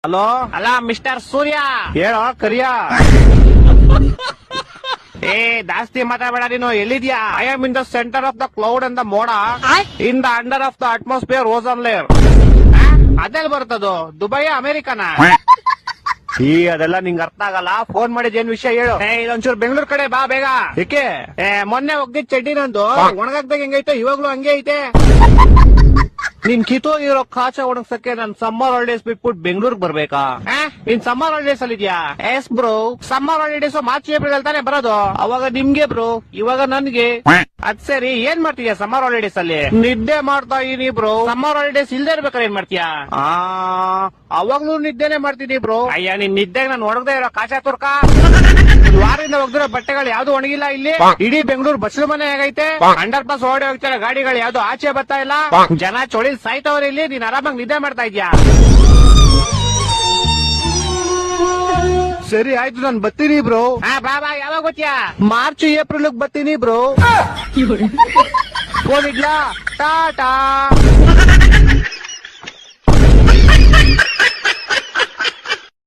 Hello, ಅಲ್ಲ mister ಸೂರ್ಯ, ಹೇಳೋ ಕರಿಯ. ಏ ಜಾಸ್ತಿ ಮಾತಾಡಬೇಡ. ನೀನು ಎಲ್ಲಿದ್ಯಾ? I am in the center of the cloud and the ಮೋಡ, in the under of the atmosphere ozone layer. ಅದೆಲ್ಲ ಬರ್ತದು? ದುಬೈ ಅಮೆರಿಕನ? ಈ ಅದೆಲ್ಲ ನಿಂಗೆ ಅರ್ಥ ಆಗಲ್ಲ. ಫೋನ್ ಮಾಡಿದ್ ಏನ್ ವಿಷಯ ಹೇಳು. ಏ ಇದೊಂಚೂರು ಬೆಂಗಳೂರು ಕಡೆ ಬಾ ಬೇಗ. ಏಕೆ? ಮೊನ್ನೆ ಹೋಗ್ದಿದ್ ಚಡ್ಡಿ ನಂದು ಒಣಗಾಕ್ದಾಗ ಹೆಂಗೈತೆ ಇವಾಗ್ಲೂ ಹಂಗೆ ಐತೆ. ನಿನ್ ಕಿತ್ತೋಗಿರೋ ಕಾಚ ಒಣಗ್ಸಕ್ಕೆ ನಾನ್ ಸಮ್ಮರ್ ಹಾಲಿಡೇಸ್ ಬಿಟ್ಬಿಟ್ಟು ಬೆಂಗಳೂರಿಗೆ ಬರ್ಬೇಕಾ? ನೀನ್ ಸಮ್ಮರ್ ಹಾಲಿಡೇಸ್ ಅಲ್ಲಿ ಇದ್ಯಾ? S bro. Summer holidays March April ಅಲ್ಲಿ ತಾನೇ ಬರೋದು. ಅವಾಗ ನಿಮ್ಗೆ ಬ್ರೋ, ಇವಾಗ ನನ್ಗೆ. ಅದ್ ಸರಿ, ಏನ್ ಮಾಡ್ತೀಯ ಸಮ್ಮರ್ ಹಾಲಿಡೇಸ್ ಅಲ್ಲಿ? ನಿದ್ದೆ ಮಾಡ್ತಾ ಇದೀನಿ ಬ್ರೋ. ಸಮ್ಮರ್ ಹಾಲಿಡೇಸ್ ಇಲ್ದೇ ಇರ್ಬೇಕಾದ್ರೆ ಏನ್ ಮಾಡ್ತೀಯಾ? ಅವಾಗ್ಲೂ ನಿದ್ದೆನೆ ಮಾಡ್ತಿದೀನಿ ಬ್ರೋ. ಅಯ್ಯ, ನಿನ್ ನಿದ್ದೆಗೆ ನಾನು ಒಣಗದೆ ಇರೋ ಕಾಚಾ ತುರ್ಕ. ವಾರದಿಂದ ಹೋಗ್ದಿರೋ ಬಟ್ಟೆಗಳು ಯಾವ್ದು ಒಣಗಿಲ್ಲ ಇಲ್ಲಿ. ಇಡೀ ಬೆಂಗಳೂರು ಬಸ್ಲು ಮನೆ ಆಗೈತೆ. ಅಂಡರ್ ಪಾಸ್ ಓಡಿ ಹೋಗ್ತಾರೆ ಗಾಡಿಗಳು, ಯಾವ್ದು ಆಚೆ ಬರ್ತಾ ಇಲ್ಲ. ಜನ ಚೊಳಿ ಸಾಯ್ತವ್ರೆ ಇಲ್ಲಿ. ನೀನ್ ಆರಾಮಾಗಿ ನಿದ್ದೆ ಮಾಡ್ತಾ ಇದ್ಯಾ? ಸರಿ ಆಯ್ತು, ನಾನ್ ಬರ್ತೀನಿ ಬ್ರೋ. ಬಾ ಬಾ. ಯಾವಾಗ ಗೊತ್ತ್ಯಾ? ಮಾರ್ಚ್ ಏಪ್ರಿಲ್ ಬರ್ತೀನಿ ಬ್ರೋ. ಫೋನ್ ಇಡ್ಲಾ? ಟಾಟಾ.